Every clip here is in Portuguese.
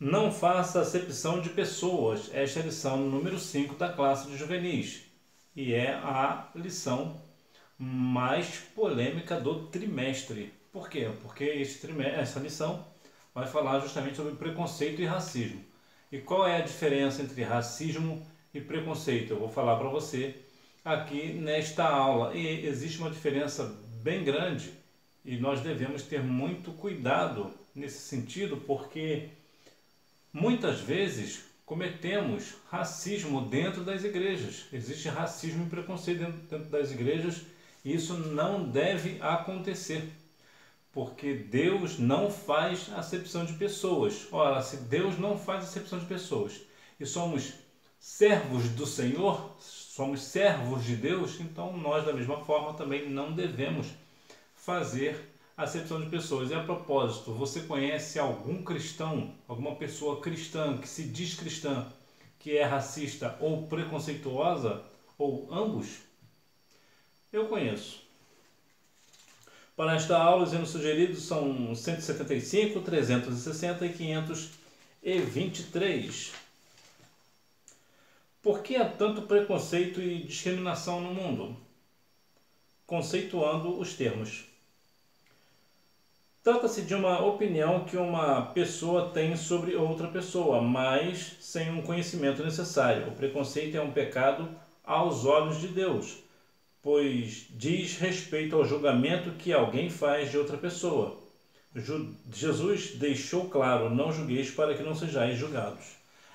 Não faça acepção de pessoas. Esta é a lição número 5 da classe de juvenis. E é a lição mais polêmica do trimestre. Por quê? Porque essa lição vai falar justamente sobre preconceito e racismo. E qual é a diferença entre racismo e preconceito? Eu vou falar para você aqui nesta aula. E existe uma diferença bem grande e nós devemos ter muito cuidado nesse sentido, porque muitas vezes cometemos racismo dentro das igrejas. Existe racismo e preconceito dentro das igrejas e isso não deve acontecer, porque Deus não faz acepção de pessoas. Ora, se Deus não faz acepção de pessoas e somos servos do Senhor, somos servos de Deus, então nós da mesma forma também não devemos fazer acepção de pessoas. E a propósito, você conhece algum cristão, alguma pessoa cristã que se diz cristã, que é racista ou preconceituosa, ou ambos? Eu conheço. Para esta aula, os hinos sugeridos são 175, 360 e 523. Por que há tanto preconceito e discriminação no mundo? Conceituando os termos. Trata-se de uma opinião que uma pessoa tem sobre outra pessoa, mas sem um conhecimento necessário. O preconceito é um pecado aos olhos de Deus, pois diz respeito ao julgamento que alguém faz de outra pessoa. Jesus deixou claro: não julgueis para que não sejais julgados.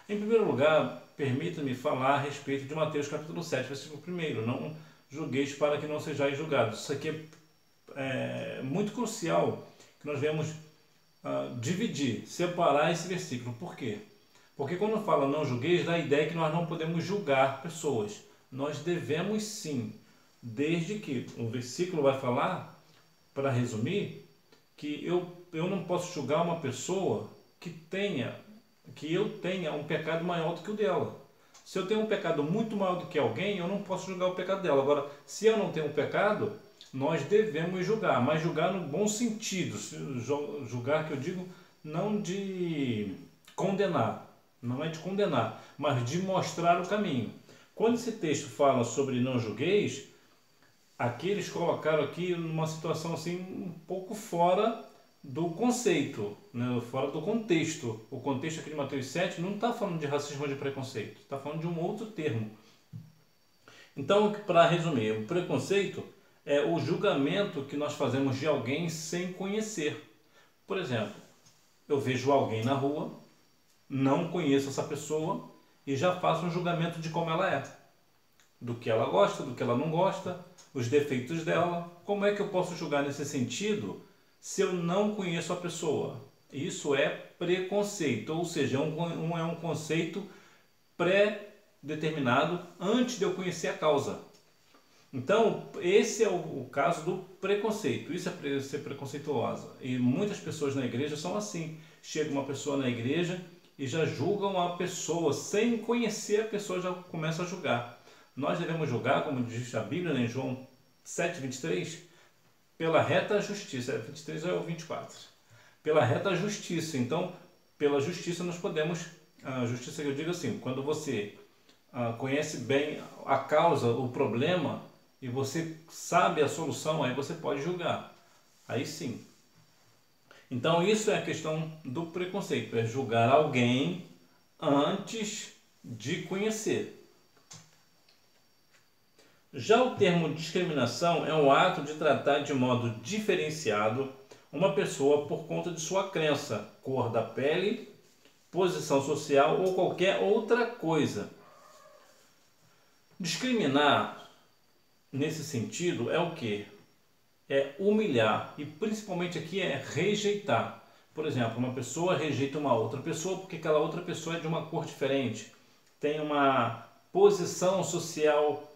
Em primeiro lugar, permita-me falar a respeito de Mateus capítulo 7, versículo 1. Não julgueis para que não sejais julgados. Isso aqui é muito crucial, que nós devemos dividir, separar esse versículo. Por quê? Porque quando fala não julgueis, dá a ideia que nós não podemos julgar pessoas. Nós devemos sim, desde que o versículo vai falar, para resumir, que eu não posso julgar uma pessoa que eu tenha um pecado maior do que o dela. Se eu tenho um pecado muito maior do que alguém, eu não posso julgar o pecado dela. Agora, se eu não tenho um pecado, nós devemos julgar, mas julgar no bom sentido. Julgar, que eu digo, não de condenar, não é de condenar, mas de mostrar o caminho. Quando esse texto fala sobre não julgueis, aqui eles colocaram aqui numa situação assim um pouco fora do conceito, né? Fora do contexto. O contexto aqui de Mateus 7 não está falando de racismo ou de preconceito, está falando de um outro termo. Então, para resumir, o preconceito é o julgamento que nós fazemos de alguém sem conhecer. Por exemplo, eu vejo alguém na rua, não conheço essa pessoa e já faço um julgamento de como ela é, do que ela gosta, do que ela não gosta, os defeitos dela. Como é que eu posso julgar nesse sentido se eu não conheço a pessoa? Isso é preconceito, ou seja, é um conceito pré-determinado antes de eu conhecer a causa. Então, esse é o caso do preconceito. Isso é ser preconceituosa. E muitas pessoas na igreja são assim. Chega uma pessoa na igreja e já julgam a pessoa, sem conhecer a pessoa, já começa a julgar. Nós devemos julgar, como diz a Bíblia, né, em João 7:23, pela reta justiça. 23 é o 24. Pela reta justiça. Então, pela justiça nós podemos, a justiça que eu digo assim, quando você conhece bem a causa, o problema, e você sabe a solução, aí você pode julgar. Aí sim. Então isso é a questão do preconceito, é julgar alguém antes de conhecer. Já o termo discriminação é um ato de tratar de modo diferenciado uma pessoa por conta de sua crença, cor da pele, posição social ou qualquer outra coisa. Discriminar, nesse sentido, é o quê? É humilhar, e principalmente aqui é rejeitar. Por exemplo, uma pessoa rejeita uma outra pessoa porque aquela outra pessoa é de uma cor diferente, tem uma posição social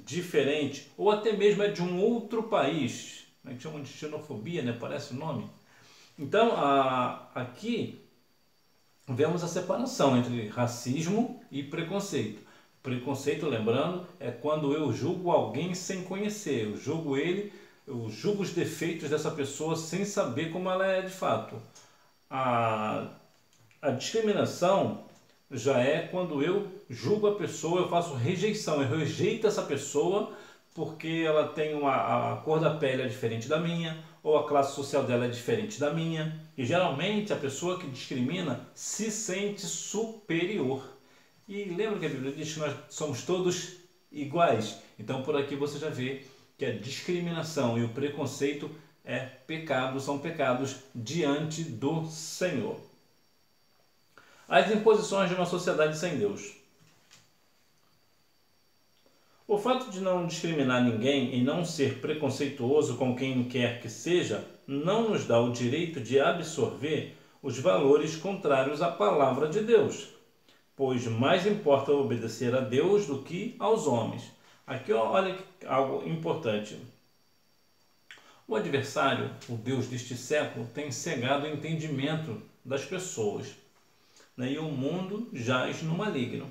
diferente, ou até mesmo é de um outro país, né, que chamam de xenofobia, né? Parece o nome. Então, aqui vemos a separação entre racismo e preconceito. Preconceito, lembrando, é quando eu julgo alguém sem conhecer, eu julgo os defeitos dessa pessoa sem saber como ela é de fato. A discriminação já é quando eu julgo a pessoa, eu faço rejeição, eu rejeito essa pessoa porque ela tem a cor da pele é diferente da minha, ou a classe social dela é diferente da minha. E geralmente a pessoa que discrimina se sente superior. E lembra que a Bíblia diz que nós somos todos iguais? Então por aqui você já vê que a discriminação e o preconceito são pecados diante do Senhor. As imposições de uma sociedade sem Deus. O fato de não discriminar ninguém e não ser preconceituoso com quem quer que seja não nos dá o direito de absorver os valores contrários à palavra de Deus, pois mais importa obedecer a Deus do que aos homens. Aqui olha algo importante. O adversário, o Deus deste século, tem cegado o entendimento das pessoas, né? E o mundo jaz no maligno.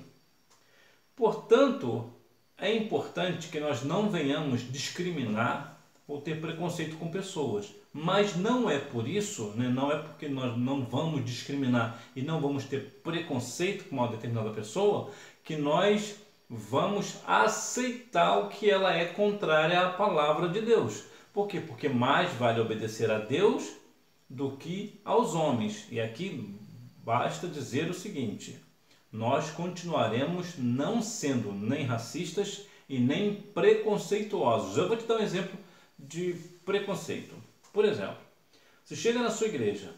Portanto, é importante que nós não venhamos discriminar ou ter preconceito com pessoas. Mas não é por isso, né, não é porque nós não vamos discriminar e não vamos ter preconceito com uma determinada pessoa, que nós vamos aceitar o que ela é contrária à palavra de Deus. Por quê? Porque mais vale obedecer a Deus do que aos homens. E aqui basta dizer o seguinte: nós continuaremos não sendo nem racistas e nem preconceituosos. Eu vou te dar um exemplo de preconceito. Por exemplo, se chega na sua igreja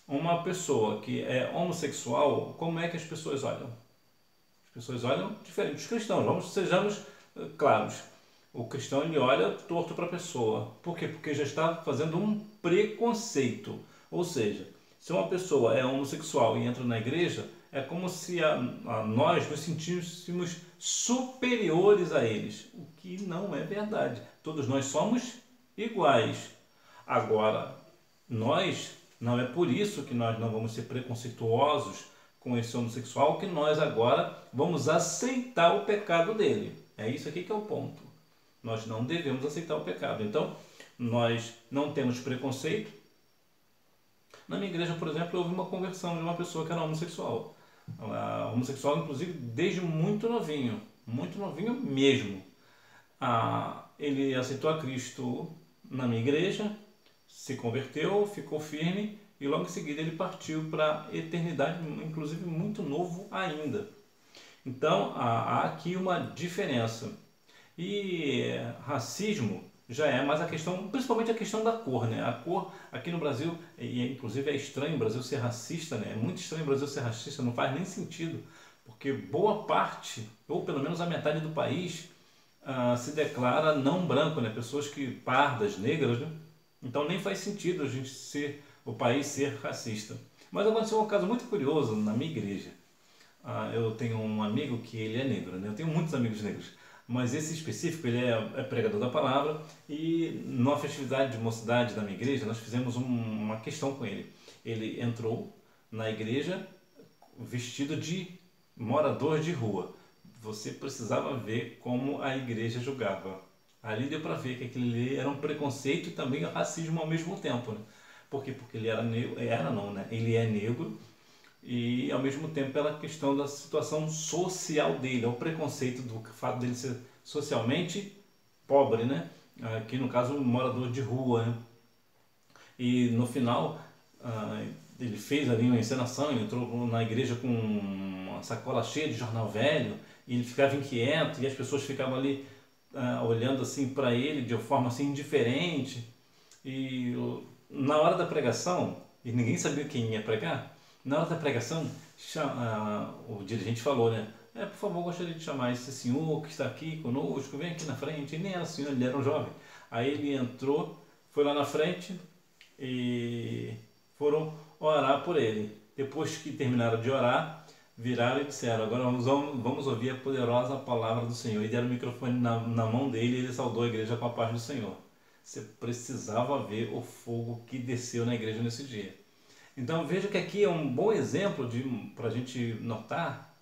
uma pessoa que é homossexual, como é que as pessoas olham? As pessoas olham diferente dos cristãos, sejamos claros. O cristão ele olha torto para a pessoa. Por quê? Porque já está fazendo um preconceito. Ou seja, se uma pessoa é homossexual e entra na igreja, é como se nós nos sentíssemos superiores a eles, o que não é verdade. Todos nós somos iguais. Agora, não é por isso que nós não vamos ser preconceituosos com esse homossexual, que nós agora vamos aceitar o pecado dele. É isso aqui que é o ponto. Nós não devemos aceitar o pecado. Então, nós não temos preconceito. Na minha igreja, por exemplo, houve uma conversão de uma pessoa que era homossexual. Homossexual, inclusive, desde muito novinho mesmo. Ele aceitou a Cristo na minha igreja, se converteu, ficou firme e logo em seguida ele partiu para a eternidade, inclusive muito novo ainda. Então, há aqui uma diferença. E racismo já é mais a questão, principalmente a questão da cor, né? A cor aqui no Brasil, e inclusive é estranho o Brasil ser racista, né? É muito estranho o Brasil ser racista, não faz nem sentido, porque boa parte, ou pelo menos a metade do país, se declara não branco, né? Pessoas que pardas, negras, né? Então nem faz sentido a gente o país ser racista. Mas aconteceu um caso muito curioso na minha igreja. Eu tenho um amigo que ele é negro, né? Eu tenho muitos amigos negros, mas esse específico ele é pregador da palavra, e numa festividade de mocidade da minha igreja nós fizemos uma questão com ele. Ele entrou na igreja vestido de morador de rua. Você precisava ver como a igreja julgava. Ali deu para ver que aquilo ali era um preconceito e também racismo ao mesmo tempo, né? Por quê? Porque ele era negro, ele é negro, e ao mesmo tempo pela questão da situação social dele, o preconceito do fato dele ser socialmente pobre, né? Aqui no caso um morador de rua, né? E no final ele fez ali uma encenação, ele entrou na igreja com uma sacola cheia de jornal velho, e ele ficava inquieto e as pessoas ficavam ali olhando assim para ele de uma forma assim indiferente. E na hora da pregação, e ninguém sabia quem ia pregar, na hora da pregação, o dirigente falou, né? Por favor, gostaria de chamar esse senhor que está aqui conosco, vem aqui na frente. E nem era senhor, ele era um jovem. Aí ele entrou, foi lá na frente e foram orar por ele. Depois que terminaram de orar, viraram e disseram: agora vamos ouvir a poderosa palavra do Senhor. E deram o microfone na mão dele, e ele saudou a igreja com a paz do Senhor. Você precisava ver o fogo que desceu na igreja nesse dia. Então veja que aqui é um bom exemplo para a gente notar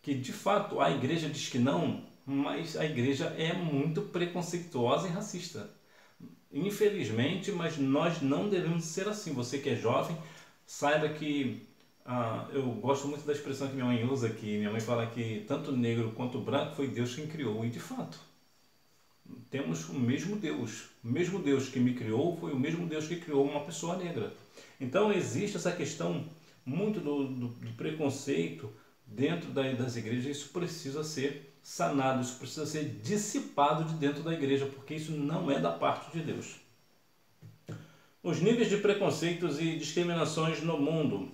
que de fato a igreja diz que não, mas a igreja é muito preconceituosa e racista. Infelizmente, mas nós não devemos ser assim. Você que é jovem, saiba que Eu gosto muito da expressão que minha mãe usa aqui. Minha mãe fala que tanto o negro quanto o branco foi Deus quem criou. E de fato, temos o mesmo Deus. O mesmo Deus que me criou foi o mesmo Deus que criou uma pessoa negra. Então existe essa questão muito do preconceito dentro das igrejas. Isso precisa ser sanado, isso precisa ser dissipado de dentro da igreja, porque isso não é da parte de Deus. Os níveis de preconceitos e discriminações no mundo.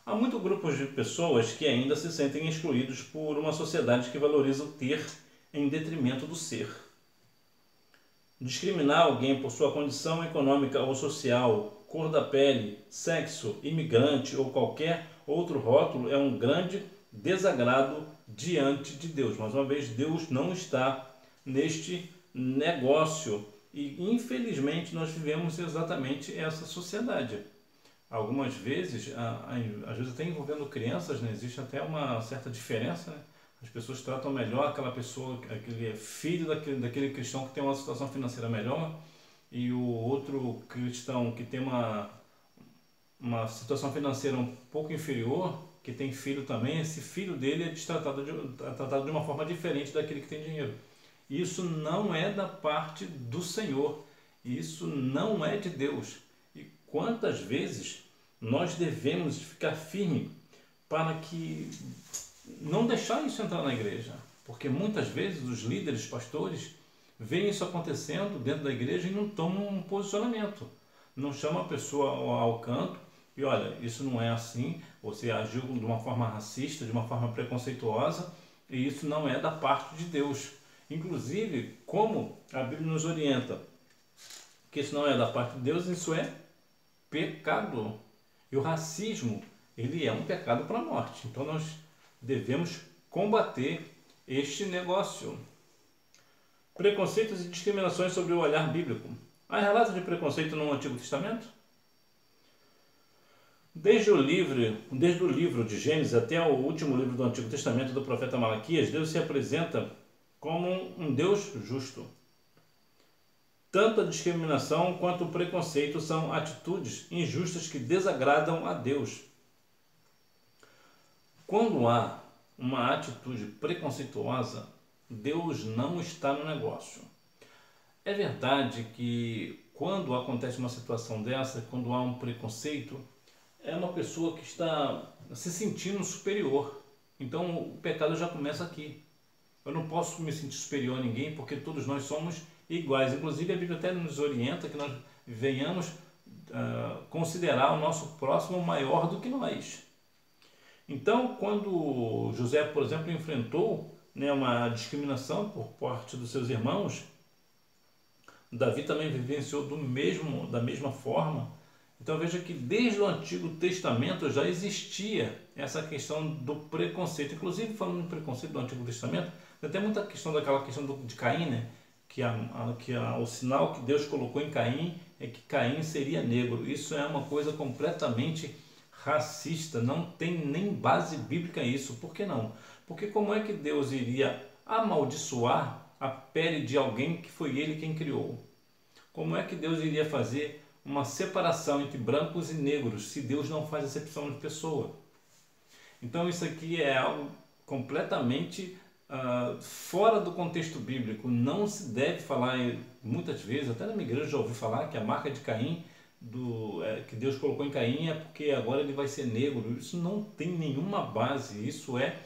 Há muitos grupos de pessoas que ainda se sentem excluídos por uma sociedade que valoriza o ter em detrimento do ser. Discriminar alguém por sua condição econômica ou social, cor da pele, sexo, imigrante ou qualquer outro rótulo é um grande desagrado diante de Deus. Mais uma vez, Deus não está neste negócio e, infelizmente, nós vivemos exatamente essa sociedade. Algumas vezes, às vezes até envolvendo crianças, né, existe até uma certa diferença, né? As pessoas tratam melhor aquela pessoa, aquele filho daquele cristão que tem uma situação financeira melhor, e o outro cristão que tem uma situação financeira um pouco inferior, que tem filho também, esse filho dele é tratado de uma forma diferente daquele que tem dinheiro. Isso não é da parte do Senhor, isso não é de Deus. E quantas vezes nós devemos ficar firme para que não deixar isso entrar na igreja? Porque muitas vezes os líderes, pastores, veem isso acontecendo dentro da igreja e não tomam um posicionamento. Não chamam a pessoa ao canto e olha, isso não é assim, você agiu de uma forma racista, de uma forma preconceituosa, e isso não é da parte de Deus. Inclusive, como a Bíblia nos orienta que isso não é da parte de Deus, isso é pecado. E o racismo, ele é um pecado para a morte. Então nós devemos combater este negócio. Preconceitos e discriminações sobre o olhar bíblico. Há relatos de preconceito no Antigo Testamento? Desde o livro de Gênesis até o último livro do Antigo Testamento do profeta Malaquias, Deus se apresenta como um Deus justo. Tanto a discriminação quanto o preconceito são atitudes injustas que desagradam a Deus. Quando há uma atitude preconceituosa, Deus não está no negócio. É verdade que quando acontece uma situação dessa, quando há um preconceito, é uma pessoa que está se sentindo superior. Então o pecado já começa aqui. Eu não posso me sentir superior a ninguém porque todos nós somos iguais. Inclusive a Bíblia até nos orienta que nós venhamos considerar o nosso próximo maior do que nós. Então, quando José, por exemplo, enfrentou, né, uma discriminação por parte dos seus irmãos, Davi também vivenciou da mesma forma. Então veja que desde o Antigo Testamento já existia essa questão do preconceito. Inclusive, falando de preconceito do Antigo Testamento, tem até muita questão daquela questão de Caim, né? O sinal que Deus colocou em Caim é que Caim seria negro. Isso é uma coisa completamente racista, não tem nem base bíblica isso. Por que não? Porque como é que Deus iria amaldiçoar a pele de alguém que foi ele quem criou? Como é que Deus iria fazer uma separação entre brancos e negros se Deus não faz acepção de pessoa? Então isso aqui é algo completamente fora do contexto bíblico. Não se deve falar, muitas vezes, até na minha igreja eu já ouvi falar que a marca de Caim, que Deus colocou em Caim, é porque agora ele vai ser negro. Isso não tem nenhuma base, isso é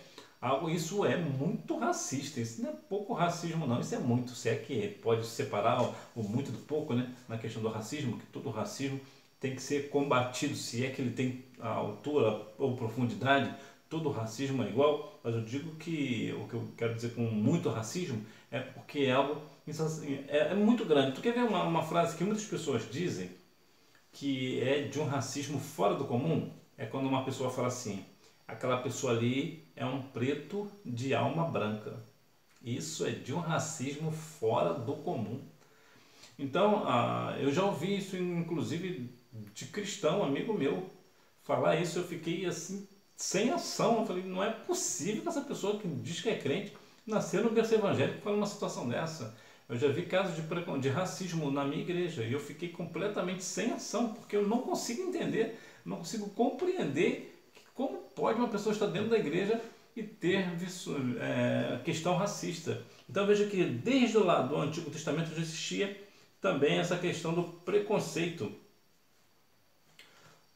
muito racista. Isso não é pouco racismo não, isso é muito. Se é que pode separar o muito do pouco, né? Na questão do racismo, que todo racismo tem que ser combatido, se é que ele tem a altura ou profundidade. Todo racismo é igual, mas eu digo que o que eu quero dizer com muito racismo é porque é algo muito grande. Tu quer ver uma frase que muitas pessoas dizem que é de um racismo fora do comum? É quando uma pessoa fala assim: aquela pessoa ali é um preto de alma branca. Isso é de um racismo fora do comum. Então, eu já ouvi isso, inclusive, de cristão, amigo meu, falar isso. Eu fiquei assim, sem ação. Eu falei, não é possível que essa pessoa que diz que é crente nasceu no berço evangélico e fala uma situação dessa. Eu já vi casos de racismo na minha igreja e eu fiquei completamente sem ação, porque eu não consigo entender, não consigo compreender como pode uma pessoa estar dentro da igreja e ter questão racista. Então veja que desde lá do Antigo Testamento já existia também essa questão do preconceito.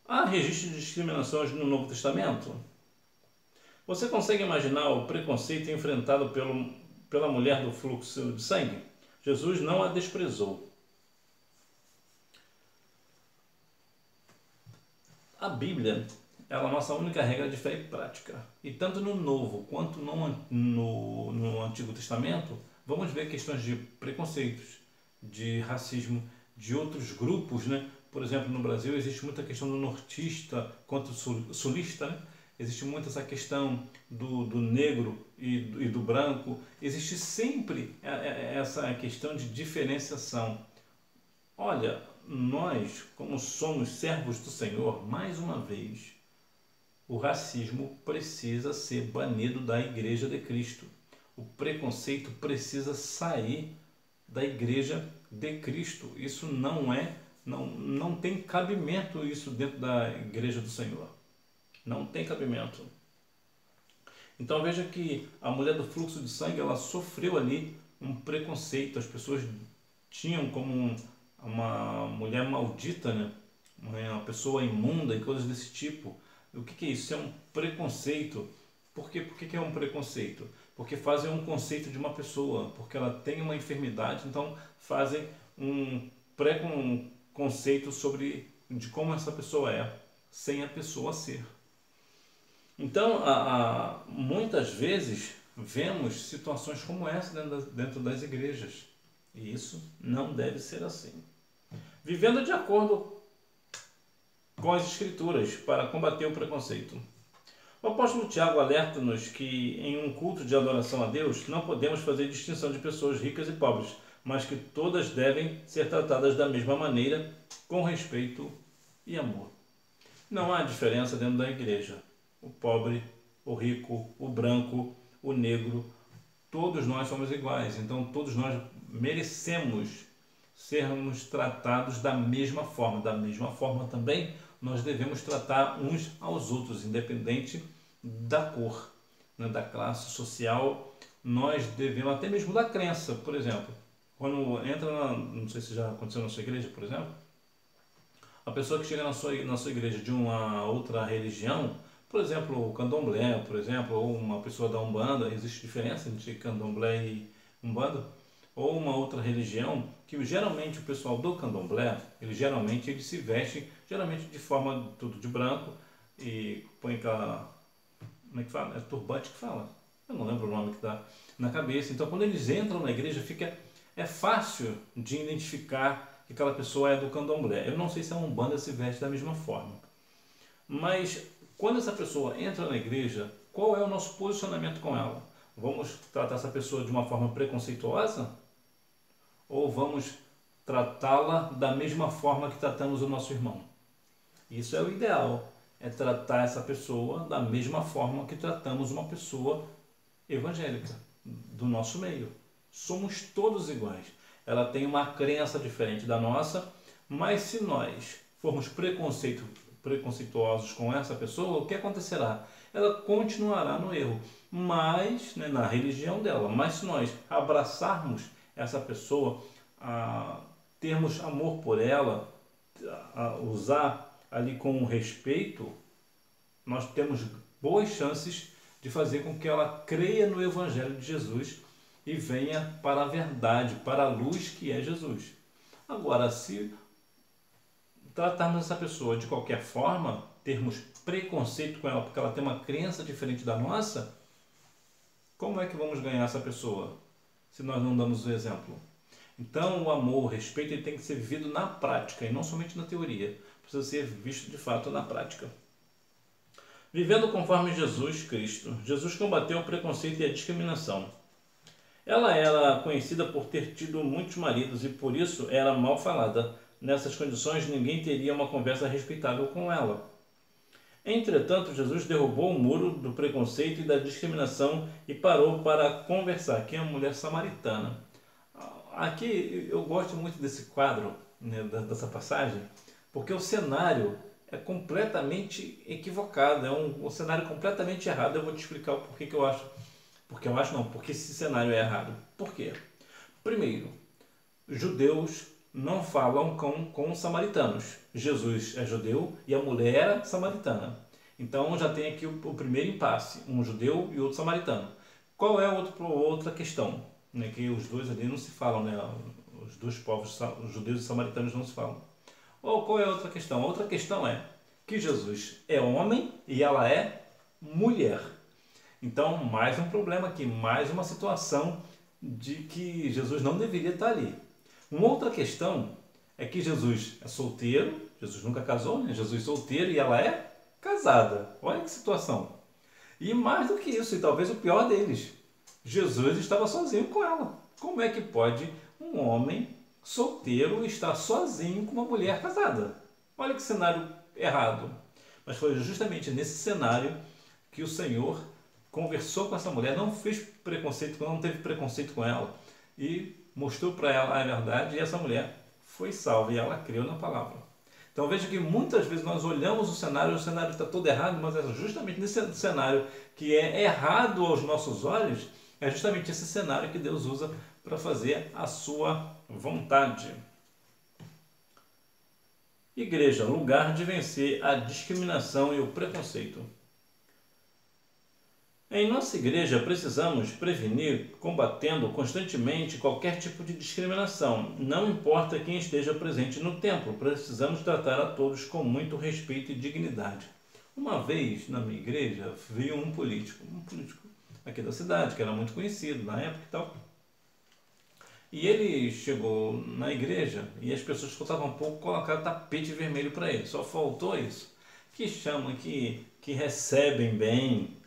Há registro de discriminações no Novo Testamento? Você consegue imaginar o preconceito enfrentado pela mulher do fluxo de sangue? Jesus não a desprezou. A Bíblia é a nossa única regra de fé e prática. E tanto no Novo quanto no Antigo Testamento, vamos ver questões de preconceitos, de racismo, de outros grupos, né? Por exemplo, no Brasil existe muita questão do nortista contra o sulista, né? Existe muito essa questão do negro e do branco. Existe sempre essa questão de diferenciação. Olha, nós, como somos servos do Senhor, mais uma vez, o racismo precisa ser banido da Igreja de Cristo. O preconceito precisa sair da Igreja de Cristo. Isso não tem cabimento isso dentro da Igreja do Senhor. Não tem cabimento. Então veja que a mulher do fluxo de sangue, ela sofreu ali um preconceito. As pessoas tinham como uma mulher maldita, né? Uma pessoa imunda e coisas desse tipo. O que é isso? Isso é um preconceito. Por quê? Por que é um preconceito? Porque fazem um conceito de uma pessoa, porque ela tem uma enfermidade, então fazem um preconceito de como essa pessoa é, sem a pessoa ser. Então, muitas vezes, vemos situações como essa dentro das igrejas. E isso não deve ser assim. Vivendo de acordo com as Escrituras para combater o preconceito. O apóstolo Tiago alerta-nos que em um culto de adoração a Deus não podemos fazer distinção de pessoas ricas e pobres, mas que todas devem ser tratadas da mesma maneira, com respeito e amor. Não há diferença dentro da igreja. O pobre, o rico, o branco, o negro, todos nós somos iguais. Então todos nós merecemos sermos tratados da mesma forma. Da mesma forma também nós devemos tratar uns aos outros, independente da cor, né, da classe social. Nós devemos, até mesmo da crença, por exemplo. Quando entra não sei se já aconteceu na sua igreja, por exemplo, a pessoa que chega na sua igreja de uma outra religião, por exemplo, o candomblé, por exemplo, ou uma pessoa da Umbanda, existe diferença entre candomblé e Umbanda, ou uma outra religião, que geralmente o pessoal do candomblé, ele se veste geralmente de forma tudo de branco e põe aquela, como é que fala? É turbante que fala? Eu não lembro o nome que dá na cabeça. Então quando eles entram na igreja é fácil de identificar que aquela pessoa é do candomblé. Eu não sei se a Umbanda se veste da mesma forma. Mas quando essa pessoa entra na igreja, qual é o nosso posicionamento com ela? Vamos tratar essa pessoa de uma forma preconceituosa? Ou vamos tratá-la da mesma forma que tratamos o nosso irmão? Isso é o ideal, é tratar essa pessoa da mesma forma que tratamos uma pessoa evangélica do nosso meio. Somos todos iguais. Ela tem uma crença diferente da nossa, mas se nós formos preconceituosos com essa pessoa, o que acontecerá? Ela continuará no erro, mas na religião dela. Mas se nós abraçarmos essa pessoa, termos amor por ela, usar ali com respeito, nós temos boas chances de fazer com que ela creia no Evangelho de Jesus e venha para a verdade, para a luz que é Jesus. Agora, se tratarmos essa pessoa de qualquer forma, termos preconceito com ela porque ela tem uma crença diferente da nossa, como é que vamos ganhar essa pessoa se nós não damos o exemplo? Então o amor, o respeito, ele tem que ser vivido na prática e não somente na teoria. Precisa ser visto de fato na prática. Vivendo conforme Jesus Cristo. Jesus combateu o preconceito e a discriminação. Ela era conhecida por ter tido muitos maridos e por isso era mal falada. Nessas condições, ninguém teria uma conversa respeitável com ela. Entretanto, Jesus derrubou o muro do preconceito e da discriminação e parou para conversar. Aqui é a mulher samaritana. aqui eu gosto muito desse quadro, né, dessa passagem, porque o cenário é completamente equivocado, é um cenário completamente errado. Eu vou te explicar o porquê que eu acho. Porque eu acho não, porque esse cenário é errado. Por quê? Primeiro, judeus não falam com os samaritanos. Jesus é judeu e a mulher era samaritana. Então já tem aqui o primeiro impasse, um judeu e outro samaritano. Qual é a outra questão? Né, que os dois ali não se falam, né? Os dois povos, os judeus e samaritanos, não se falam. Ou qual é a outra questão? A outra questão é que Jesus é homem e ela é mulher. Então, mais um problema aqui, mais uma situação de que Jesus não deveria estar ali. Uma outra questão é que Jesus é solteiro, Jesus nunca casou, né? Jesus é solteiro e ela é casada. Olha que situação. E mais do que isso, e talvez o pior deles, Jesus estava sozinho com ela. Como é que pode um homem solteiro estar sozinho com uma mulher casada? Olha que cenário errado. Mas foi justamente nesse cenário que o Senhor conversou com essa mulher, não fez preconceito, não teve preconceito com ela e mostrou para ela a verdade, e essa mulher foi salva e ela creu na palavra. Então veja que muitas vezes nós olhamos o cenário está todo errado, mas é justamente nesse cenário que é errado aos nossos olhos, é justamente esse cenário que Deus usa para fazer a sua vontade. Igreja, lugar de vencer a discriminação e o preconceito. Em nossa igreja, precisamos prevenir, combatendo constantemente qualquer tipo de discriminação. Não importa quem esteja presente no templo, precisamos tratar a todos com muito respeito e dignidade. Uma vez, na minha igreja, veio um político aqui da cidade, que era muito conhecido na época e tal. E ele chegou na igreja e as pessoas faltavam um pouco colocar tapete vermelho para ele. Só faltou isso. Que chamam, que recebem bem,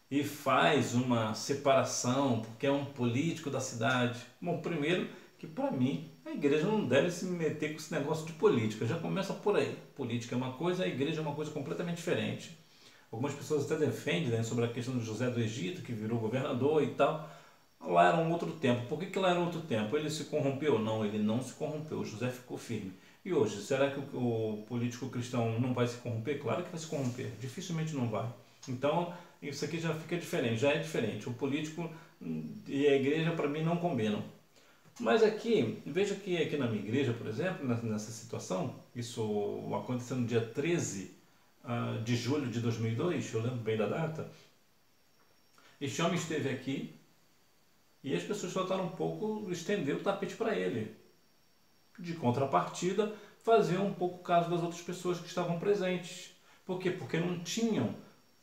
e faz uma separação porque é um político da cidade. Bom, primeiro que para mim a igreja não deve se meter com esse negócio de política, já começa por aí. Política é uma coisa, a igreja é uma coisa completamente diferente. Algumas pessoas até defendem, né, sobre a questão do José do Egito, que virou governador e tal. Lá era um outro tempo. Por que lá era outro tempo? Ele se corrompeu? Não, ele não se corrompeu. José ficou firme. E hoje, será que o político cristão não vai se corromper? Claro que vai se corromper. Dificilmente não vai. Então, isso aqui já fica diferente, já é diferente. O político e a igreja, para mim, não combinam. Mas aqui, veja que aqui na minha igreja, por exemplo, nessa situação, isso aconteceu no dia 13 de julho de 2002, eu lembro bem da data, este homem esteve aqui e as pessoas faltaram um pouco estender o tapete para ele. De contrapartida, faziam um pouco caso das outras pessoas que estavam presentes. Por quê? Porque não tinham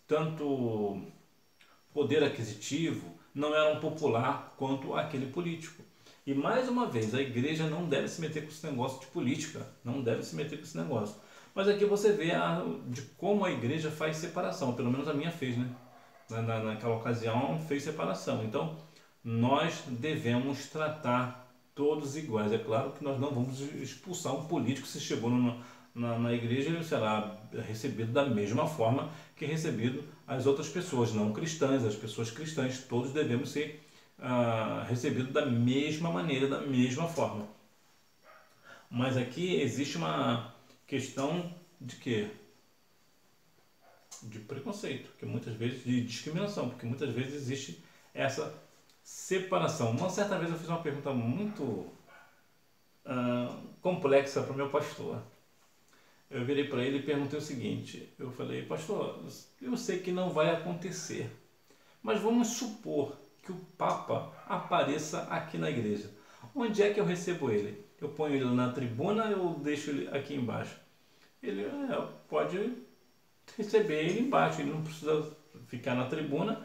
tanto poder aquisitivo, não eram popular quanto aquele político. E mais uma vez, a igreja não deve se meter com esse negócio de política, não deve se meter com esse negócio. Mas aqui você vê de como a igreja faz separação, pelo menos a minha fez, né? Naquela ocasião fez separação. Então, nós devemos tratar todos iguais. É claro que nós não vamos expulsar um político se chegou na igreja, ele será recebido da mesma forma que é recebido as outras pessoas não cristãs, as pessoas cristãs, todos devemos ser recebidos da mesma maneira, da mesma forma. Mas aqui existe uma questão de quê? De preconceito, que muitas vezes de discriminação, porque muitas vezes existe essa separação. Uma certa vez eu fiz uma pergunta muito complexa para o meu pastor. Eu virei para ele e perguntei o seguinte, eu falei, pastor, eu sei que não vai acontecer, mas vamos supor que o Papa apareça aqui na igreja. Onde é que eu recebo ele? Eu ponho ele na tribuna ou eu deixo ele aqui embaixo? Ele pode receber ele embaixo, ele não precisa ficar na tribuna,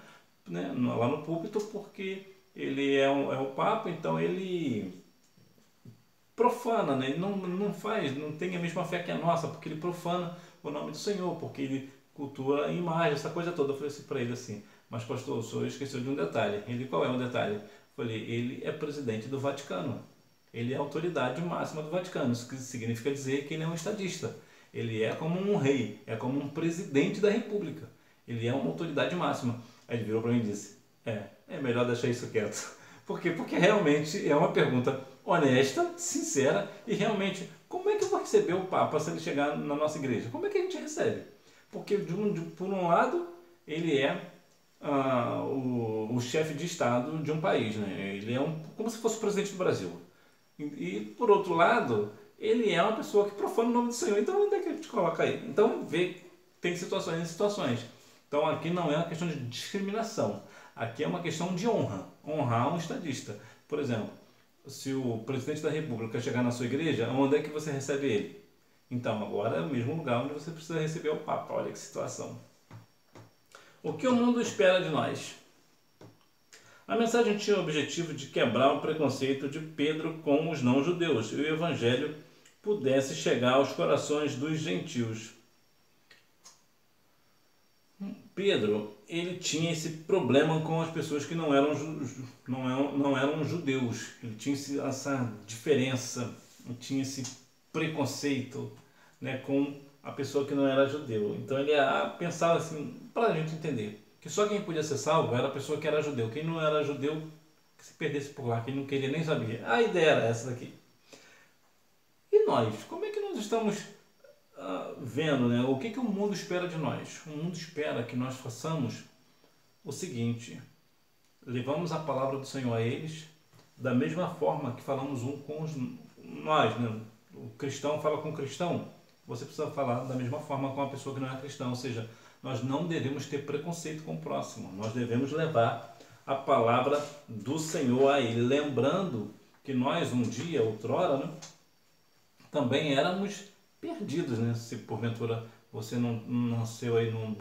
né, lá no púlpito, porque ele é o Papa, então ele profana, né? Ele não tem a mesma fé que a nossa, porque ele profana o nome do Senhor, porque ele cultua a imagem, essa coisa toda. Eu falei assim para ele assim, mas pastor, o senhor esqueceu de um detalhe. Ele, qual é o detalhe? Eu falei, ele é presidente do Vaticano, ele é a autoridade máxima do Vaticano, isso significa dizer que ele é um estadista, ele é como um rei, é como um presidente da república, ele é uma autoridade máxima. Aí ele virou para mim e disse, é melhor deixar isso quieto. Por quê? Porque realmente é uma pergunta honesta, sincera e realmente, como é que eu vou receber o Papa se ele chegar na nossa igreja? Como é que a gente recebe? Porque, por um lado, ele é o chefe de Estado de um país, né? Ele é como se fosse o presidente do Brasil. E, por outro lado, ele é uma pessoa que profana o nome do Senhor. Então, onde é que a gente coloca aí? Então, tem situações e situações. Então, aqui não é uma questão de discriminação. Aqui é uma questão de honra. Honrar um estadista. Por exemplo, se o presidente da República chegar na sua igreja, onde é que você recebe ele? Então, agora é o mesmo lugar onde você precisa receber o Papa. Olha que situação. O que o mundo espera de nós? A mensagem tinha o objetivo de quebrar o preconceito de Pedro com os não-judeus e o evangelho pudesse chegar aos corações dos gentios. Pedro, ele tinha esse problema com as pessoas que não eram judeus. Ele tinha essa diferença, tinha esse preconceito, né, com a pessoa que não era judeu. Então ele pensava assim, para a gente entender, que só quem podia ser salvo era a pessoa que era judeu. Quem não era judeu, que se perdesse por lá, quem não queria nem saber. A ideia era essa daqui. E nós? Como é que nós estamos vendo, né? O que o mundo espera de nós? O mundo espera que nós façamos o seguinte: levamos a palavra do Senhor a eles da mesma forma que falamos com nós, né? O cristão fala com o cristão. Você precisa falar da mesma forma com a pessoa que não é cristã, ou seja, nós não devemos ter preconceito com o próximo, nós devemos levar a palavra do Senhor a ele, lembrando que nós um dia, outrora, né, também éramos perdidos, né? Se porventura você não nasceu aí num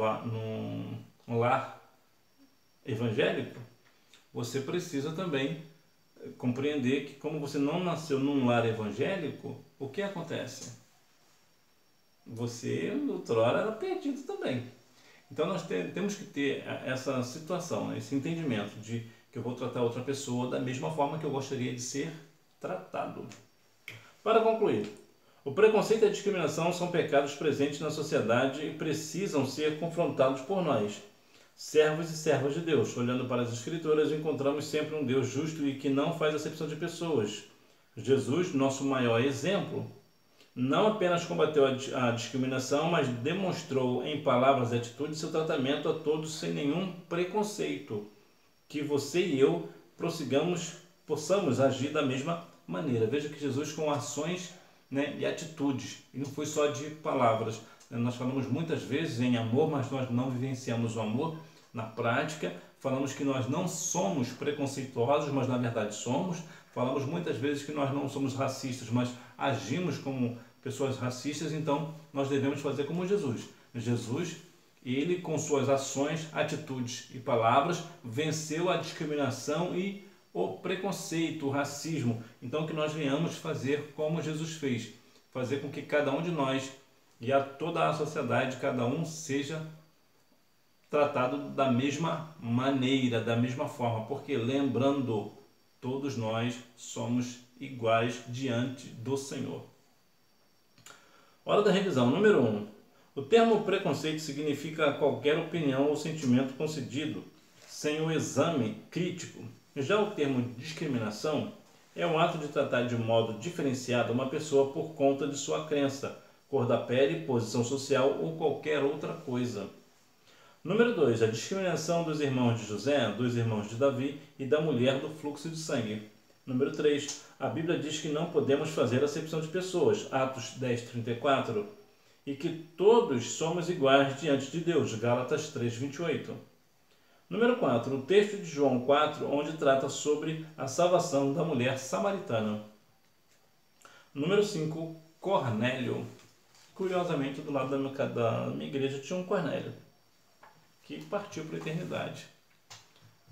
lar evangélico, você precisa também compreender que como você não nasceu num lar evangélico, o que acontece? Você, outrora, era perdido também. Então nós temos que ter essa situação, né? Esse entendimento de que eu vou tratar outra pessoa da mesma forma que eu gostaria de ser tratado. Para concluir, o preconceito e a discriminação são pecados presentes na sociedade e precisam ser confrontados por nós, servos e servas de Deus. Olhando para as Escrituras, encontramos sempre um Deus justo e que não faz acepção de pessoas. Jesus, nosso maior exemplo, não apenas combateu a discriminação, mas demonstrou em palavras e atitudes seu tratamento a todos sem nenhum preconceito. Que você e eu possamos agir da mesma maneira. Veja que Jesus com ações, né, e atitudes, e não foi só de palavras. Nós falamos muitas vezes em amor, mas nós não vivenciamos o amor na prática. Falamos que nós não somos preconceituosos, mas na verdade somos. Falamos muitas vezes que nós não somos racistas, mas agimos como pessoas racistas. Então nós devemos fazer como Jesus. Jesus, ele com suas ações, atitudes e palavras venceu a discriminação e o preconceito, o racismo. Então que nós venhamos fazer como Jesus fez, fazer com que cada um de nós e a toda a sociedade, cada um seja tratado da mesma maneira, da mesma forma, porque lembrando, todos nós somos iguais diante do Senhor. Hora da revisão. Número 1. O termo preconceito significa qualquer opinião ou sentimento concedido sem o exame crítico. Já o termo discriminação é um ato de tratar de modo diferenciado uma pessoa por conta de sua crença, cor da pele, posição social ou qualquer outra coisa. Número 2. A discriminação dos irmãos de José, dos irmãos de Davi e da mulher do fluxo de sangue. Número 3. A Bíblia diz que não podemos fazer acepção de pessoas, Atos 10:34, e que todos somos iguais diante de Deus, Gálatas 3:28. Número 4. O texto de João 4, onde trata sobre a salvação da mulher samaritana. Número 5. Cornélio. Curiosamente, do lado da minha igreja tinha um Cornélio, que partiu para a eternidade.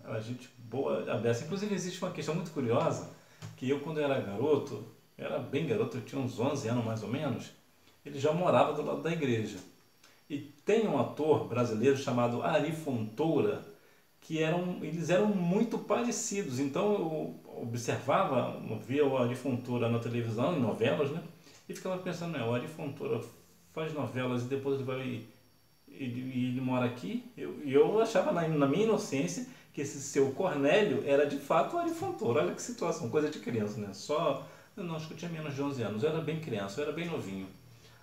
Era gente boa, a beça. Inclusive existe uma questão muito curiosa, que eu quando era garoto, era bem garoto, eu tinha uns 11 anos mais ou menos, ele já morava do lado da igreja. E tem um ator brasileiro chamado Ari Fontoura, que eles eram muito parecidos. Então eu observava, via o Ari Fontoura na televisão, em novelas, né? E ficava pensando, o Ari Fontoura faz novelas e depois ele vai... ele mora aqui, eu achava na minha inocência que esse seu Cornélio era de fato o Arifantor. Olha que situação, coisa de criança, né? Não, acho que eu tinha menos de 11 anos, eu era bem criança, eu era bem novinho.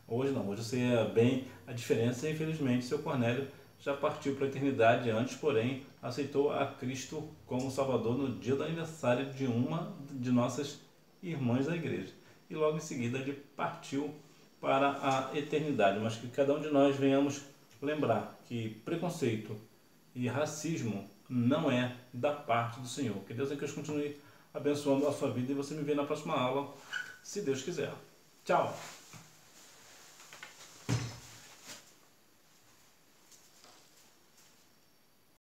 Hoje não, hoje eu sei bem a diferença e infelizmente seu Cornélio já partiu para a eternidade antes, porém aceitou a Cristo como Salvador no dia do aniversário de uma de nossas irmãs da igreja. E logo em seguida ele partiu para a eternidade. Mas que cada um de nós venhamos lembrar que preconceito e racismo não é da parte do Senhor. Que Deus continue abençoando a sua vida e você me vê na próxima aula, se Deus quiser. Tchau!